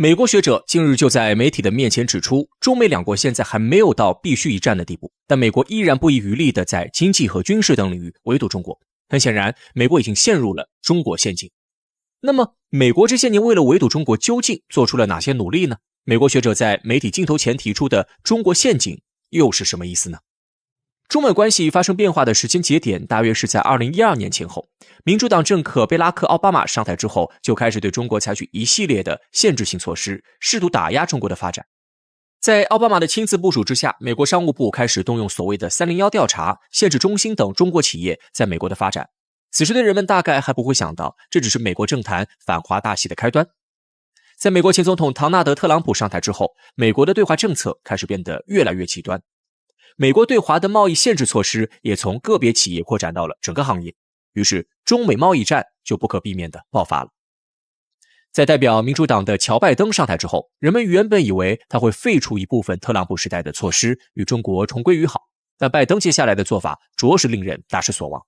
美国学者近日就在媒体的面前指出，中美两国现在还没有到必须一战的地步，但美国依然不遗余力地在经济和军事等领域围堵中国。很显然，美国已经陷入了中国陷阱。那么，美国这些年为了围堵中国究竟做出了哪些努力呢？美国学者在媒体镜头前提出的中国陷阱又是什么意思呢？中美关系发生变化的时间节点大约是在2012年前后，民主党政客贝拉克·奥巴马上台之后，就开始对中国采取一系列的限制性措施，试图打压中国的发展。在奥巴马的亲自部署之下，美国商务部开始动用所谓的301调查，限制中兴等中国企业在美国的发展。此时的人们大概还不会想到，这只是美国政坛反华大戏的开端。在美国前总统唐纳德·特朗普上台之后，美国的对华政策开始变得越来越极端。美国对华的贸易限制措施也从个别企业扩展到了整个行业，于是中美贸易战就不可避免地爆发了。在代表民主党的乔拜登上台之后，人们原本以为他会废除一部分特朗普时代的措施，与中国重归于好，但拜登接下来的做法着实令人大失所望。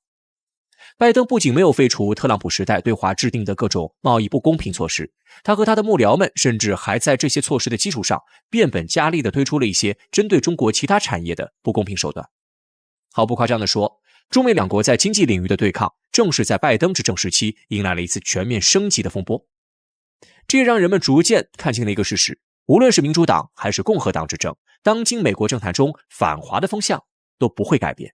拜登不仅没有废除特朗普时代对华制定的各种贸易不公平措施，他和他的幕僚们甚至还在这些措施的基础上变本加厉地推出了一些针对中国其他产业的不公平手段。毫不夸张地说，中美两国在经济领域的对抗正是在拜登执政时期迎来了一次全面升级的风波。这也让人们逐渐看清了一个事实，无论是民主党还是共和党执政，当今美国政坛中反华的风向都不会改变。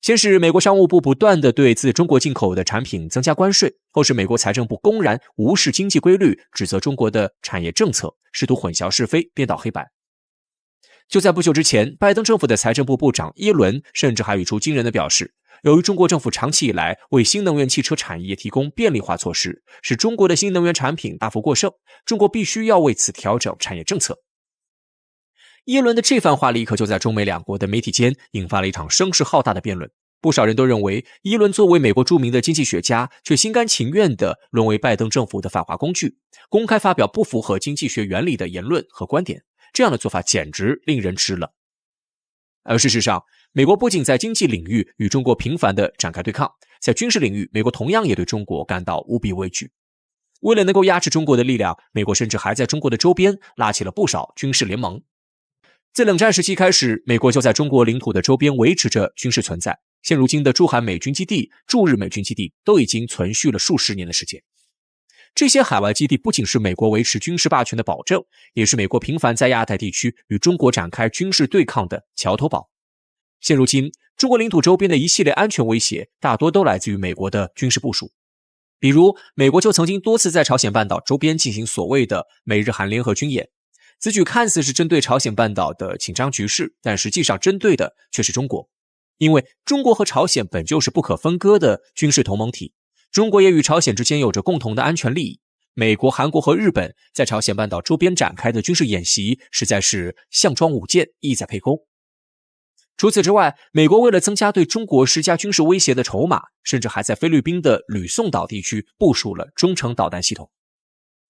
先是美国商务部不断地对自中国进口的产品增加关税，后是美国财政部公然无视经济规律，指责中国的产业政策，试图混淆是非，颠倒黑白。就在不久之前，拜登政府的财政部部长耶伦甚至还语出惊人地表示，由于中国政府长期以来为新能源汽车产业提供便利化措施，使中国的新能源产品大幅过剩，中国必须要为此调整产业政策。耶伦的这番话立刻就在中美两国的媒体间引发了一场声势浩大的辩论。不少人都认为，耶伦作为美国著名的经济学家，却心甘情愿地沦为拜登政府的反华工具，公开发表不符合经济学原理的言论和观点，这样的做法简直令人吃了。而事实上，美国不仅在经济领域与中国频繁地展开对抗，在军事领域，美国同样也对中国感到无比畏惧。为了能够压制中国的力量，美国甚至还在中国的周边拉起了不少军事联盟。自冷战时期开始，美国就在中国领土的周边维持着军事存在。现如今的驻韩美军基地、驻日美军基地都已经存续了数十年的时间。这些海外基地不仅是美国维持军事霸权的保证，也是美国频繁在亚太地区与中国展开军事对抗的桥头堡。现如今，中国领土周边的一系列安全威胁大多都来自于美国的军事部署。比如，美国就曾经多次在朝鲜半岛周边进行所谓的美日韩联合军演。此举看似是针对朝鲜半岛的紧张局势，但实际上针对的却是中国。因为中国和朝鲜本就是不可分割的军事同盟体，中国也与朝鲜之间有着共同的安全利益。美国、韩国和日本在朝鲜半岛周边展开的军事演习，实在是项庄舞剑，意在沛公。除此之外，美国为了增加对中国施加军事威胁的筹码，甚至还在菲律宾的吕宋岛地区部署了中程导弹系统。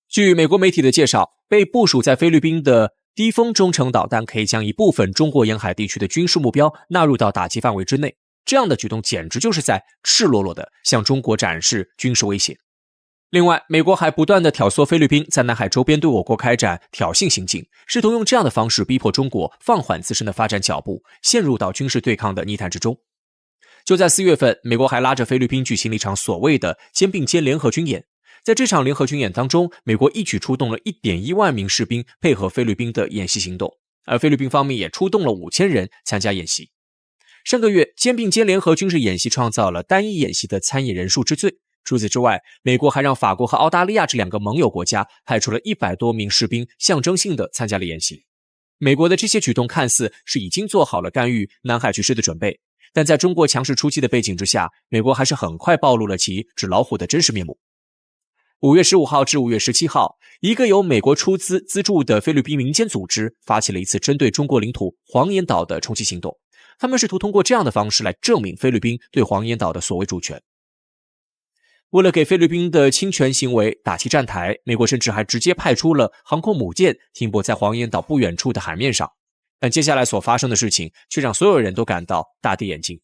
据美国媒体的介绍，被部署在菲律宾的低风中程导弹可以将一部分中国沿海地区的军事目标纳入到打击范围之内，这样的举动简直就是在赤裸裸地向中国展示军事威胁。另外，美国还不断地挑唆菲律宾在南海周边对我国开展挑衅行径，试图用这样的方式逼迫中国放缓自身的发展脚步，陷入到军事对抗的泥潭之中。就在4月份，美国还拉着菲律宾举行了一场所谓的肩并肩联合军演。在这场联合军演当中，美国一举出动了 1.1 万名士兵配合菲律宾的演习行动，而菲律宾方面也出动了5000人参加演习。上个月，肩并肩联合军事演习创造了单一演习的参演人数之最。除此之外，美国还让法国和澳大利亚这2个盟友国家派出了100多名士兵，象征性地参加了演习。美国的这些举动看似是已经做好了干预南海局势的准备，但在中国强势出击的背景之下，美国还是很快暴露了其纸老虎的真实面目。5月15号至5月17号，一个由美国出资资助的菲律宾民间组织发起了一次针对中国领土黄岩岛的冲击行动。他们试图通过这样的方式来证明菲律宾对黄岩岛的所谓主权。为了给菲律宾的侵权行为打起站台，美国甚至还直接派出了航空母舰停泊在黄岩岛不远处的海面上。但接下来所发生的事情却让所有人都感到大跌眼镜。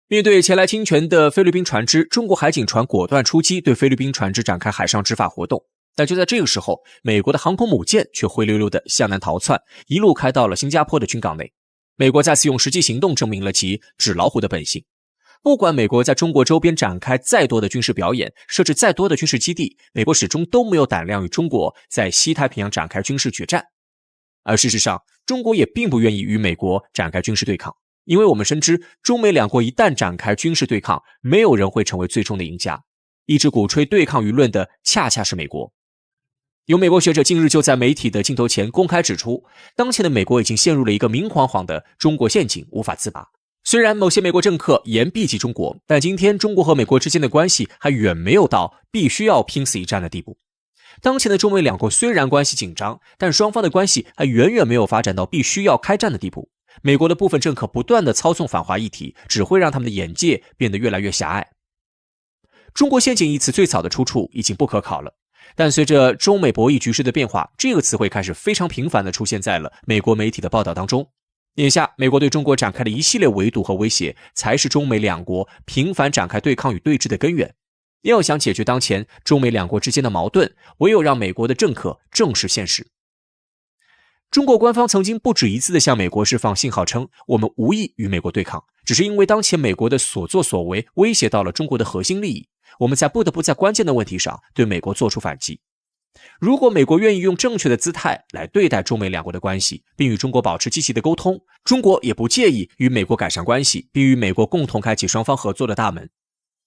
面对前来侵权的菲律宾船只，中国海警船果断出击，对菲律宾船只展开海上执法活动。但就在这个时候，美国的航空母舰却灰溜溜地向南逃窜，一路开到了新加坡的军港内。美国再次用实际行动证明了其纸老虎的本性。不管美国在中国周边展开再多的军事表演，设置再多的军事基地，美国始终都没有胆量与中国在西太平洋展开军事决战。而事实上，中国也并不愿意与美国展开军事对抗，因为我们深知，中美两国一旦展开军事对抗，没有人会成为最终的赢家。一直鼓吹对抗舆论的恰恰是美国。有美国学者近日就在媒体的镜头前公开指出，当前的美国已经陷入了一个明晃晃的中国陷阱，无法自拔。虽然某些美国政客言避忌中国，但今天中国和美国之间的关系还远没有到必须要拼死一战的地步。当前的中美两国虽然关系紧张，但双方的关系还远远没有发展到必须要开战的地步。美国的部分政客不断的操纵反华议题，只会让他们的眼界变得越来越狭隘。中国陷阱一词最早的出处已经不可考了，但随着中美博弈局势的变化，这个词汇开始非常频繁地出现在了美国媒体的报道当中。眼下，美国对中国展开的一系列围堵和威胁，才是中美两国频繁展开对抗与对峙的根源。要想解决当前中美两国之间的矛盾，唯有让美国的政客正视现实。中国官方曾经不止一次地向美国释放信号称，我们无意与美国对抗，只是因为当前美国的所作所为威胁到了中国的核心利益，我们才不得不在关键的问题上对美国做出反击。如果美国愿意用正确的姿态来对待中美两国的关系，并与中国保持积极的沟通，中国也不介意与美国改善关系，并与美国共同开启双方合作的大门。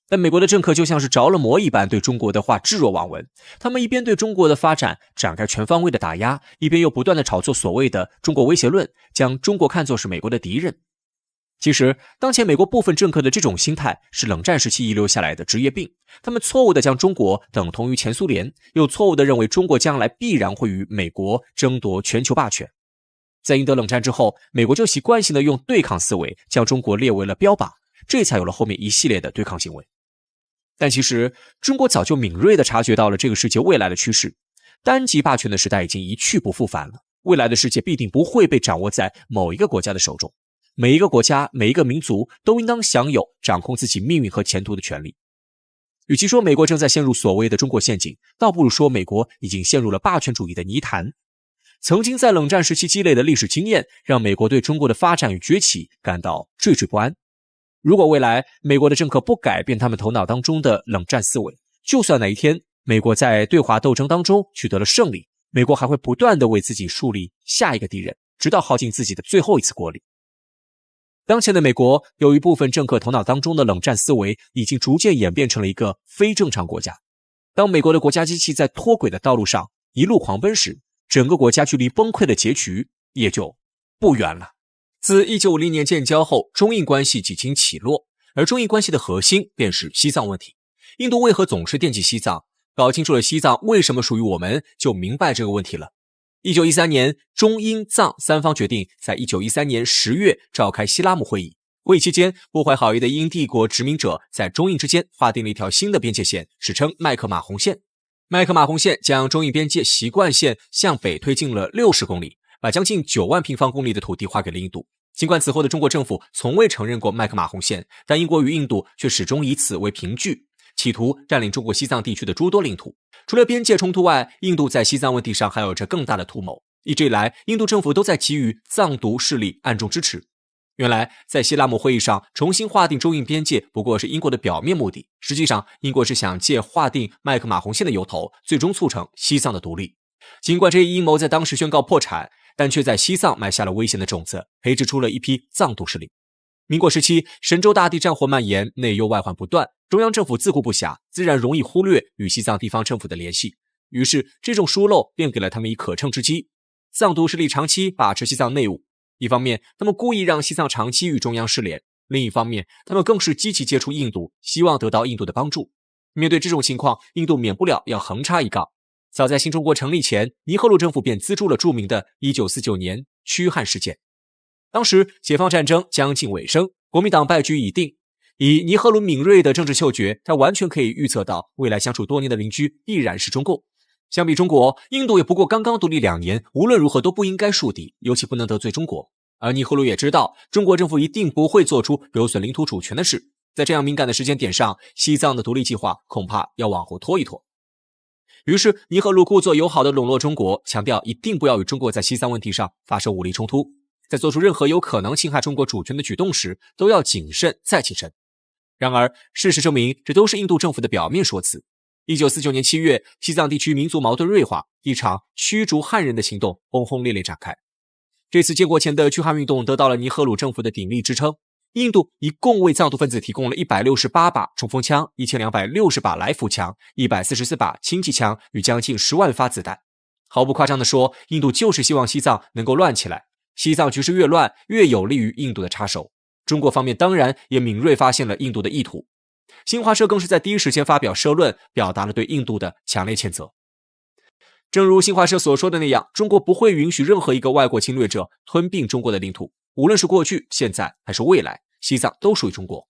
但美国的政客就像是着了魔一般，对中国的话置若罔闻。他们一边对中国的发展展开全方位的打压，一边又不断的炒作所谓的中国威胁论，将中国看作是美国的敌人。其实，当前美国部分政客的这种心态是冷战时期遗留下来的职业病。他们错误地将中国等同于前苏联，又错误地认为中国将来必然会与美国争夺全球霸权。在赢得冷战之后，美国就习惯性地用对抗思维将中国列为了标靶，这才有了后面一系列的对抗行为。但其实，中国早就敏锐地察觉到了这个世界未来的趋势，单极霸权的时代已经一去不复返了。未来的世界必定不会被掌握在某一个国家的手中。每一个国家，每一个民族都应当享有掌控自己命运和前途的权利。与其说美国正在陷入所谓的中国陷阱，倒不如说美国已经陷入了霸权主义的泥潭。曾经在冷战时期积累的历史经验，让美国对中国的发展与崛起感到惴惴不安。如果未来美国的政客不改变他们头脑当中的冷战思维，就算哪一天美国在对华斗争当中取得了胜利，美国还会不断地为自己树立下一个敌人，直到耗尽自己的最后一次国力。当前的美国有一部分政客头脑当中的冷战思维已经逐渐演变成了一个非正常国家。当美国的国家机器在脱轨的道路上一路狂奔时，整个国家距离崩溃的结局也就不远了。自1950年建交后，中印关系几经起落，而中印关系的核心便是西藏问题。印度为何总是惦记西藏？搞清楚了西藏为什么属于我们，就明白这个问题了。1913年，中英藏三方决定在1913年10月召开西拉姆会议。会议期间，不怀好意的英帝国殖民者在中印之间划定了一条新的边界线，史称麦克马洪线。麦克马洪线将中印边界习惯线向北推进了60公里，把将近9万平方公里的土地划给了印度。尽管此后的中国政府从未承认过麦克马洪线，但英国与印度却始终以此为凭据，企图占领中国西藏地区的诸多领土。除了边界冲突外，印度在西藏问题上还有着更大的图谋。一直以来，印度政府都在给予藏独势力暗中支持。原来，在西拉姆会议上重新划定中印边界不过是英国的表面目的，实际上英国是想借划定麦克马洪线的由头，最终促成西藏的独立。尽管这一阴谋在当时宣告破产，但却在西藏埋下了危险的种子，培植出了一批藏独势力。民国时期，神州大地战火蔓延，内忧外患不断，中央政府自顾不暇，自然容易忽略与西藏地方政府的联系。于是，这种疏漏便给了他们以可乘之机。藏独势力长期把持西藏内务，一方面，他们故意让西藏长期与中央失联；另一方面，他们更是积极接触印度，希望得到印度的帮助。面对这种情况，印度免不了要横插一杠。早在新中国成立前，尼赫鲁政府便资助了著名的1949年驱汉事件。当时解放战争将近尾声，国民党败局已定。以尼赫鲁敏锐的政治嗅觉，他完全可以预测到未来相处多年的邻居必然是中共。相比中国，印度也不过刚刚独立2年，无论如何都不应该树敌，尤其不能得罪中国。而尼赫鲁也知道，中国政府一定不会做出有损领土主权的事，在这样敏感的时间点上，西藏的独立计划恐怕要往后拖一拖。于是尼赫鲁故作友好地笼络中国，强调一定不要与中国在西藏问题上发生武力冲突，在做出任何有可能侵害中国主权的举动时，都要谨慎再谨慎。然而，事实证明，这都是印度政府的表面说辞。1949年7月，西藏地区民族矛盾锐化，一场驱逐汉人的行动轰轰烈烈展开。这次建国前的驱汉运动得到了尼赫鲁政府的鼎力支撑。印度一共为藏独分子提供了168把冲锋枪、1260把来福枪、144把轻机枪与将近10万发子弹。毫不夸张地说，印度就是希望西藏能够乱起来。西藏局势越乱，越有利于印度的插手。中国方面当然也敏锐发现了印度的意图。新华社更是在第一时间发表社论，表达了对印度的强烈谴责。正如新华社所说的那样，中国不会允许任何一个外国侵略者吞并中国的领土，无论是过去、现在还是未来，西藏都属于中国。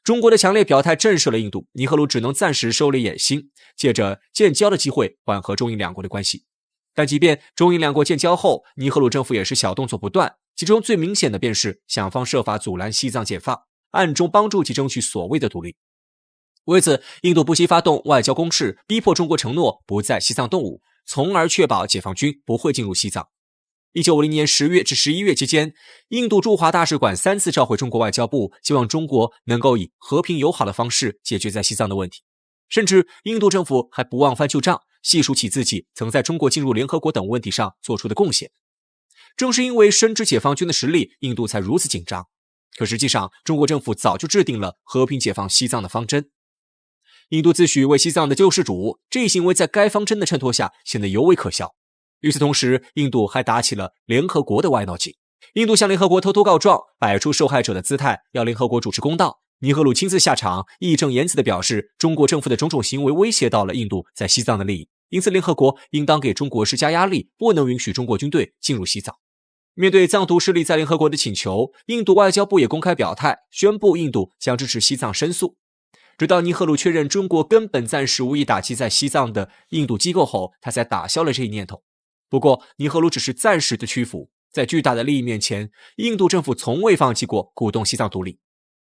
中国的强烈表态震慑了印度，尼赫鲁只能暂时收敛野心，借着建交的机会缓和中印两国的关系。但即便中印两国建交后，尼赫鲁政府也是小动作不断，其中最明显的便是想方设法阻拦西藏解放，暗中帮助其争取所谓的独立。为此，印度不惜发动外交攻势，逼迫中国承诺不在西藏动武，从而确保解放军不会进入西藏。1950年10月至11月期间，印度驻华大使馆3次召回中国外交部，希望中国能够以和平友好的方式解决在西藏的问题。甚至印度政府还不忘翻旧账，细数起自己曾在中国进入联合国等问题上做出的贡献。正是因为深知解放军的实力，印度才如此紧张。可实际上，中国政府早就制定了和平解放西藏的方针。印度自诩为西藏的救世主，这一行为在该方针的衬托下显得尤为可笑。与此同时，印度还打起了联合国的歪脑筋。印度向联合国偷偷告状，摆出受害者的姿态，要联合国主持公道。尼赫鲁亲自下场，义正言辞地表示，中国政府的种种行为威胁到了印度在西藏的利益，因此联合国应当给中国施加压力，不能允许中国军队进入西藏。面对藏独势力在联合国的请求，印度外交部也公开表态，宣布印度将支持西藏申诉。直到尼赫鲁确认中国根本暂时无意打击在西藏的印度机构后，他才打消了这一念头。不过，尼赫鲁只是暂时的屈服，在巨大的利益面前，印度政府从未放弃过鼓动西藏独立。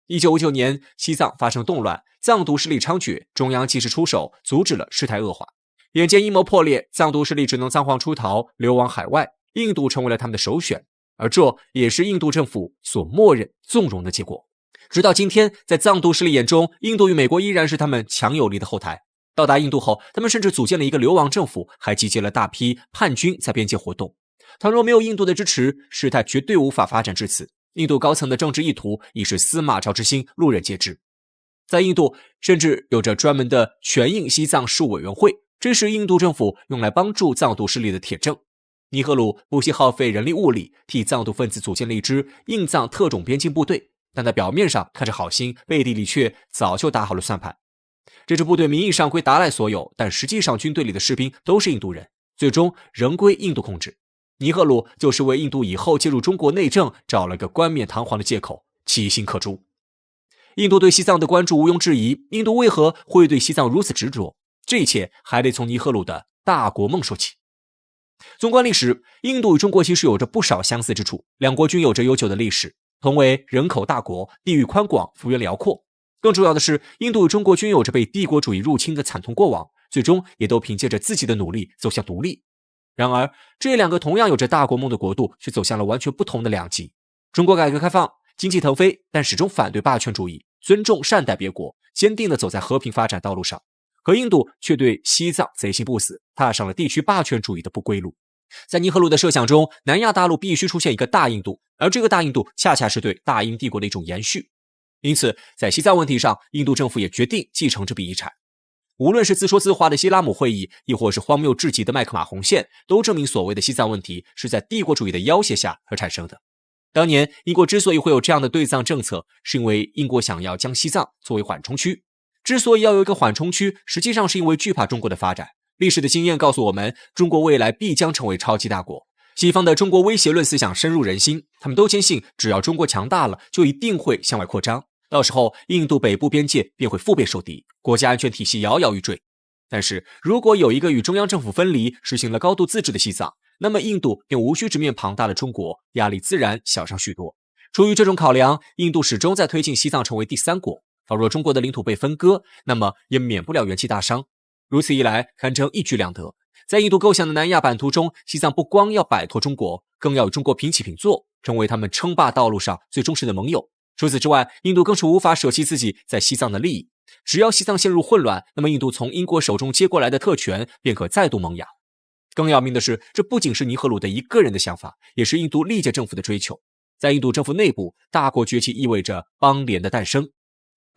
1959年，西藏发生动乱，藏独势力猖獗，中央及时出手，阻止了事态恶化。眼见阴谋破裂，藏独势力只能仓皇出逃，流亡海外，印度成为了他们的首选，而这也是印度政府所默认纵容的结果。直到今天，在藏独势力眼中，印度与美国依然是他们强有力的后台。到达印度后，他们甚至组建了一个流亡政府，还集结了大批叛军在边界活动。倘若没有印度的支持，事态绝对无法发展至此。印度高层的政治意图已是司马昭之心，路人皆知。在印度，甚至有着专门的全印西藏事务委员会，这是印度政府用来帮助藏独势力的铁证。尼赫鲁不惜耗费人力物力，替藏独分子组建了一支印藏特种边境部队，但在表面上看着好心，背地里却早就打好了算盘。这支部队名义上归达赖所有，但实际上军队里的士兵都是印度人，最终仍归印度控制。尼赫鲁就是为印度以后介入中国内政找了个冠冕堂皇的借口，其心可诛。印度对西藏的关注毋庸置疑，印度为何会对西藏如此执着？这一切还得从尼赫鲁的大国梦说起。纵观历史，印度与中国其实有着不少相似之处，两国均有着悠久的历史，同为人口大国，地域宽广，幅员辽阔。更重要的是，印度与中国均有着被帝国主义入侵的惨痛过往，最终也都凭借着自己的努力走向独立。然而，这两个同样有着大国梦的国度却走向了完全不同的两极。中国改革开放，经济腾飞，但始终反对霸权主义，尊重善待别国，坚定地走在和平发展道路上。可印度却对西藏贼心不死，踏上了地区霸权主义的不归路。在尼赫鲁的设想中，南亚大陆必须出现一个大印度，而这个大印度恰恰是对大英帝国的一种延续。因此，在西藏问题上，印度政府也决定继承这笔遗产。无论是自说自话的西拉姆会议，亦或是荒谬至极的麦克马红线，都证明所谓的西藏问题是在帝国主义的要挟下而产生的。当年英国之所以会有这样的对藏政策，是因为英国想要将西藏作为缓冲区。之所以要有一个缓冲区，实际上是因为惧怕中国的发展。历史的经验告诉我们，中国未来必将成为超级大国。西方的中国威胁论思想深入人心，他们都坚信只要中国强大了，就一定会向外扩张。到时候，印度北部边界便会腹背受敌，国家安全体系摇摇欲坠。但是，如果有一个与中央政府分离、实行了高度自治的西藏，那么印度便无需直面庞大的中国，压力自然小上许多。出于这种考量，印度始终在推进西藏成为第三国。倘若中国的领土被分割，那么也免不了元气大伤。如此一来，堪称一举两得。在印度构想的南亚版图中，西藏不光要摆脱中国，更要与中国平起平坐，成为他们称霸道路上最忠实的盟友。除此之外，印度更是无法舍弃自己在西藏的利益。只要西藏陷入混乱，那么印度从英国手中接过来的特权便可再度萌芽。更要命的是，这不仅是尼赫鲁的一个人的想法，也是印度历届政府的追求。在印度政府内部，大国崛起意味着邦联的诞生，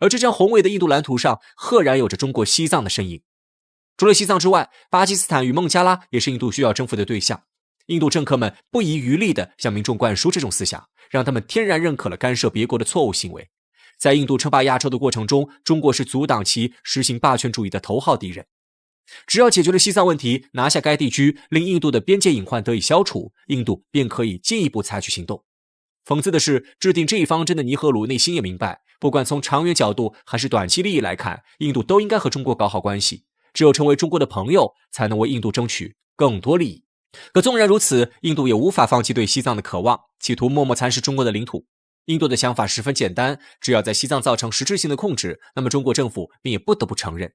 而这张宏伟的印度蓝图上，赫然有着中国西藏的身影。除了西藏之外，巴基斯坦与孟加拉也是印度需要征服的对象。印度政客们不遗余力地向民众灌输这种思想，让他们天然认可了干涉别国的错误行为。在印度称霸亚洲的过程中，中国是阻挡其实行霸权主义的头号敌人。只要解决了西藏问题，拿下该地区，令印度的边界隐患得以消除，印度便可以进一步采取行动。讽刺的是，制定这一方针的尼赫鲁内心也明白，不管从长远角度还是短期利益来看，印度都应该和中国搞好关系。只有成为中国的朋友，才能为印度争取更多利益。可纵然如此，印度也无法放弃对西藏的渴望，企图默默蚕食中国的领土。印度的想法十分简单，只要在西藏造成实质性的控制，那么中国政府便也不得不承认。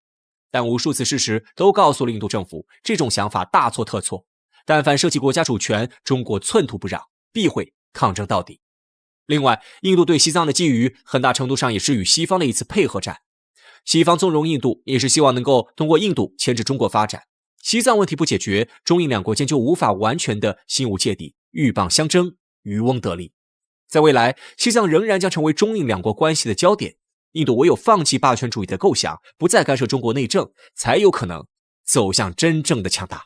但无数次事实都告诉了印度政府，这种想法大错特错。但凡涉及国家主权，中国寸土不让，必会抗争到底。另外，印度对西藏的觊觎，很大程度上也是与西方的一次配合战。西方纵容印度，也是希望能够通过印度牵制中国发展。西藏问题不解决，中印两国间就无法完全的心无芥蒂，鹬蚌相争，渔翁得利。在未来，西藏仍然将成为中印两国关系的焦点。印度唯有放弃霸权主义的构想，不再干涉中国内政，才有可能走向真正的强大。